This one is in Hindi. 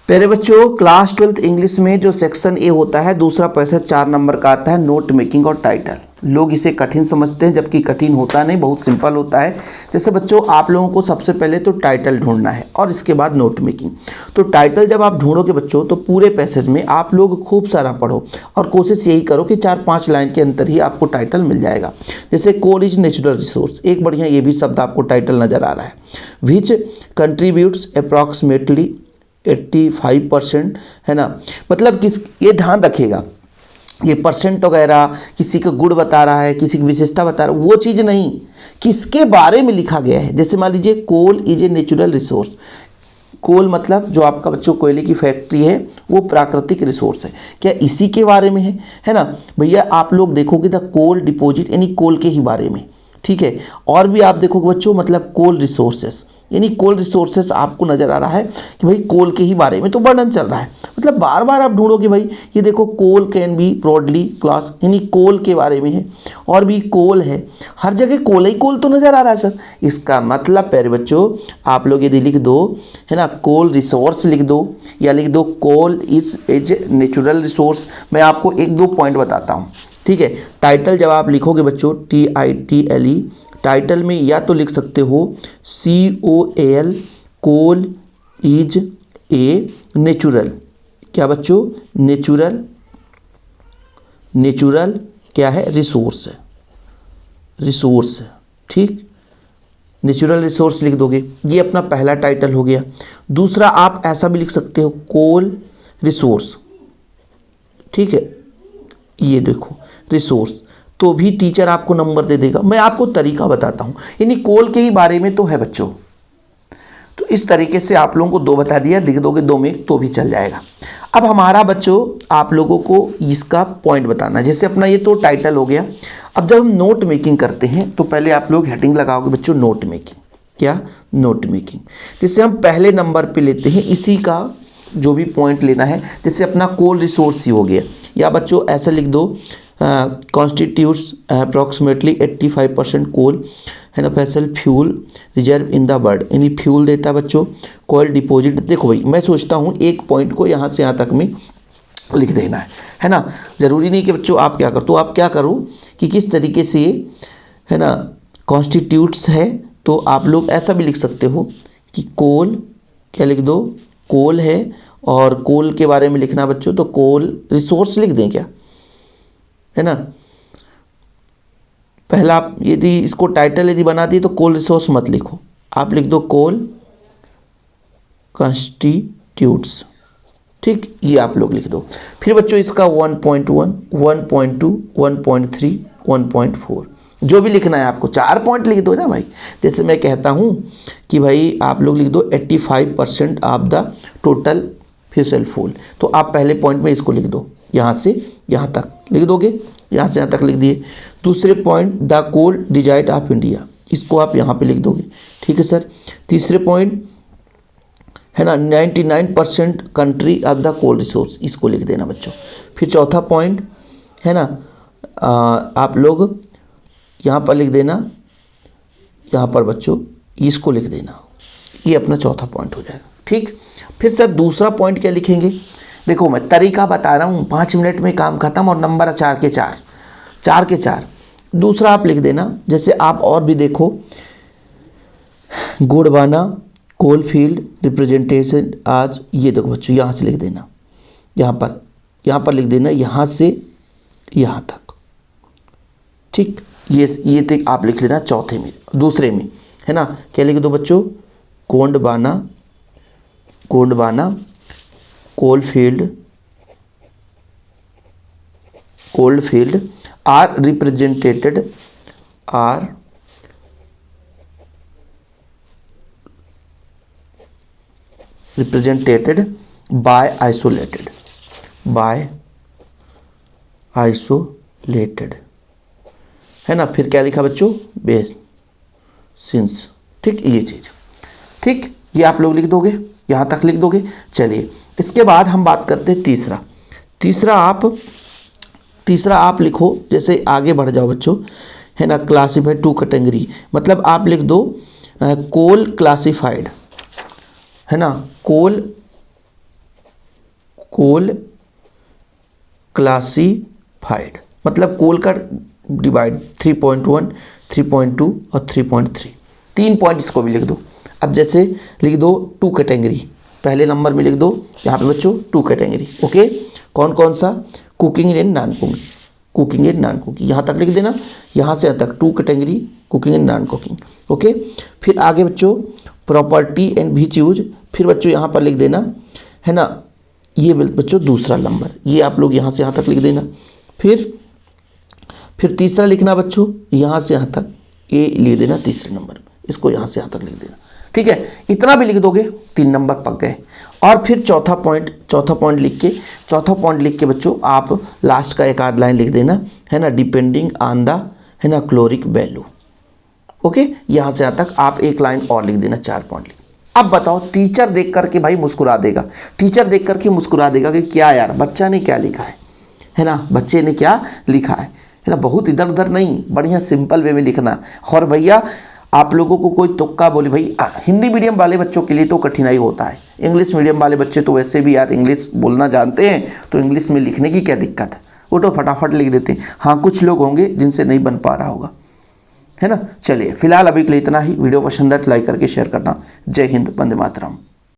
प्यारे बच्चों, क्लास 12th इंग्लिश में जो सेक्शन ए होता है दूसरा पैसा 4 नंबर का आता है नोट मेकिंग और टाइटल। लोग इसे कठिन समझते हैं, जबकि कठिन होता नहीं, बहुत सिंपल होता है। जैसे बच्चों, आप लोगों को सबसे पहले तो टाइटल ढूंढना है और इसके बाद नोट मेकिंग। तो टाइटल जब आप ढूंढोगे बच्चों, तो पूरे पैसेज में आप लोग खूब सारा पढ़ो और कोशिश यही करो कि 4-5 लाइन के अंदर ही आपको टाइटल मिल जाएगा। जैसे कोल इज नेचुरल रिसोर्स, एक बढ़िया ये भी शब्द आपको टाइटल नज़र आ रहा है। विच कंट्रीब्यूट्स अप्रॉक्सीमेटली 85%, है ना। मतलब किस, ये ध्यान रखिएगा, ये परसेंट वगैरह किसी का गुण बता रहा है, किसी की विशेषता बता रहा है, वो चीज़ नहीं, किसके बारे में लिखा गया है। जैसे मान लीजिए coal is a natural resource. Coal मतलब जो आपका बच्चों कोयले की फैक्ट्री है वो प्राकृतिक रिसोर्स है, क्या इसी के बारे में है ना भैया। आप लोग देखोगे द कोल डिपॉजिट, यानी कोल के ही बारे में, ठीक है। और भी आप देखोगे बच्चों, मतलब कोल रिसोर्सेस, यानी कोल रिसोर्सेस आपको नज़र आ रहा है कि भाई कोल के ही बारे में तो वर्णन चल रहा है। मतलब बार बार आप ढूंढोगे भाई, ये देखो कोल कैन बी ब्रॉडली क्लास, यानी कोल के बारे में है। और भी कोल है, हर जगह कोल ही कोल तो नज़र आ रहा है सर। इसका मतलब प्यारे बच्चों, आप लोग यदि लिख दो, है ना, कोल रिसोर्स लिख दो या लिख दो कोल इज नेचुरल रिसोर्स। मैं आपको 1-2 पॉइंट बताता हूँ, ठीक है। टाइटल जब आप लिखोगे बच्चों TITLE, टाइटल में या तो लिख सकते हो COAL, coal is a natural, क्या बच्चों, नेचुरल, नेचुरल क्या है, रिसोर्स है, रिसोर्स है, ठीक। नेचुरल रिसोर्स लिख दोगे, ये अपना पहला टाइटल हो गया। दूसरा आप ऐसा भी लिख सकते हो कोल रिसोर्स, ठीक है, ये देखो रिसोर्स, तो भी टीचर आपको नंबर दे देगा। मैं आपको तरीका बताता हूँ, यानी कोल के ही बारे में तो है बच्चों। तो इस तरीके से आप लोगों को 2 बता दिया, लिख दोगे 2 में तो भी चल जाएगा। अब हमारा बच्चों आप लोगों को इसका पॉइंट बताना, जैसे अपना ये तो टाइटल हो गया। अब जब हम नोट मेकिंग करते हैं तो पहले आप लोग हेडिंग लगाओगे बच्चों नोट मेकिंग, क्या, नोट मेकिंग। जैसे हम पहले नंबर पे लेते हैं इसी का जो भी पॉइंट लेना है, जैसे अपना कोल रिसोर्स ही हो गया, या बच्चों ऐसा लिख दो कॉन्स्टिट्यूट्स अप्रॉक्सीमेटली 85% कोल, है ना, Faisal fuel reserve in the world, यानी फ्यूल देता है बच्चों। कोयल डिपॉजिट, देखो भाई मैं सोचता हूँ एक पॉइंट को यहाँ से यहाँ तक में लिख देना है ना। ज़रूरी नहीं कि बच्चों आप क्या करो, तो आप क्या करो कि किस तरीके से, है ना, कॉन्स्टिट्यूट्स है तो आप लोग ऐसा भी लिख सकते हो कि कोल, क्या लिख दो, कोल है, और कोल के बारे में लिखना बच्चों तो कोल रिसोर्स लिख दें, क्या है ना। पहला आप यदि इसको टाइटल यदि बना दिए तो कोल रिसोर्स मत लिखो, आप लिख दो कोल कॉन्स्टिट्यूट्स, ठीक, ये आप लोग लिख दो। फिर बच्चों इसका 1.1, 1.2, 1.3, 1.4 जो भी लिखना है आपको, 4 पॉइंट लिख दो ना भाई। जैसे मैं कहता हूँ कि भाई आप लोग लिख दो 85% ऑफ द टोटल फ्यूल फूल, तो आप पहले पॉइंट में इसको लिख दो, यहाँ से यहाँ तक लिख दोगे, यहाँ से यहाँ तक लिख दिए। दूसरे पॉइंट द कोल डिजाइट ऑफ इंडिया, इसको आप यहाँ पे लिख दोगे, ठीक है सर। तीसरे पॉइंट है ना 99% country of the coal resource, इसको लिख देना बच्चों। फिर चौथा पॉइंट है ना, आप लोग यहाँ पर लिख देना, यहाँ पर बच्चों इसको लिख देना, ये अपना चौथा पॉइंट हो जाएगा, ठीक। फिर सर दूसरा पॉइंट क्या लिखेंगे, देखो मैं तरीका बता रहा हूँ, 5 मिनट में काम खत्म, और नंबर 4 के 4, 4 के 4। दूसरा आप लिख देना, जैसे आप और भी देखो, गोडवाना कोल फील्ड रिप्रेजेंटेशन आज, ये देखो बच्चों यहाँ से लिख देना, यहाँ पर लिख देना, यहाँ से यहाँ तक, ठीक। ये तक आप लिख लेना चौथे में, दूसरे में, है ना। क्या लिख दो बच्चों, Gondwana coal field are represented by isolated, है ना। फिर क्या लिखा बच्चों, बेस सिंस, ठीक, ये चीज़, ठीक, ये आप लोग लिख दोगे, यहाँ तक लिख दोगे। चलिए इसके बाद हम बात करते हैं तीसरा आप लिखो, जैसे आगे बढ़ जाओ बच्चों, है ना। क्लासीफाइड 2 कैटेगरी, मतलब आप लिख दो कोल क्लासीफाइड, है ना, कोल कोल क्लासिफाइड, मतलब कोल का डिवाइड 3.1, 3.2 और 3.3, 3 पॉइंट इसको भी लिख दो। अब जैसे लिख दो 2 कैटेगरी, पहले नंबर में लिख दो यहाँ पे बच्चों 2 कैटेगरी। ओके, कौन कौन सा? Cooking and non cooking, cooking and non cooking, यहाँ तक लिख देना, यहाँ से यहाँ तक 2 category, cooking and non cooking. Okay, फिर आगे बच्चों प्रॉपर्टी एंड बीच यूज, फिर बच्चों यहाँ पर लिख देना, है ना, ये बच्चों दूसरा नंबर, ये आप लोग यहाँ से यहाँ तक लिख देना। फिर तीसरा लिखना बच्चों, यहाँ से यहाँ तक ये लिख देना तीसरे नंबर में, इसको यहाँ से यहाँ तक लिख देना। ठीक है, इतना भी लिख दोगे 3 नंबर पक गए। और फिर चौथा पॉइंट लिख के बच्चों आप लास्ट का एक आध लाइन लिख देना, है ना, डिपेंडिंग ऑन द, है ना, क्लोरिक वैल्यू। ओके, यहाँ से यहाँ तक आप एक लाइन और लिख देना, 4 पॉइंट लिख। अब बताओ, टीचर देख करके भाई मुस्कुरा देगा, टीचर देख करके मुस्कुरा देगा कि क्या यार बच्चा ने क्या लिखा है ना, बच्चे ने क्या लिखा है ना। बहुत इधर उधर नहीं, बढ़िया सिंपल वे में लिखना। और भैया आप लोगों को कोई तुक्का बोले, भाई हिंदी मीडियम वाले बच्चों के लिए तो कठिनाई होता है, इंग्लिश मीडियम वाले बच्चे तो वैसे भी यार इंग्लिश बोलना जानते हैं, तो इंग्लिश में लिखने की क्या दिक्कत है, वो तो फटाफट लिख देते हैं। हाँ, कुछ लोग होंगे जिनसे नहीं बन पा रहा होगा, है ना। चलिए फिलहाल अभी के लिए इतना ही। वीडियो पसंद है तो लाइक करके शेयर करना। जय हिंद, वंदे मातरम।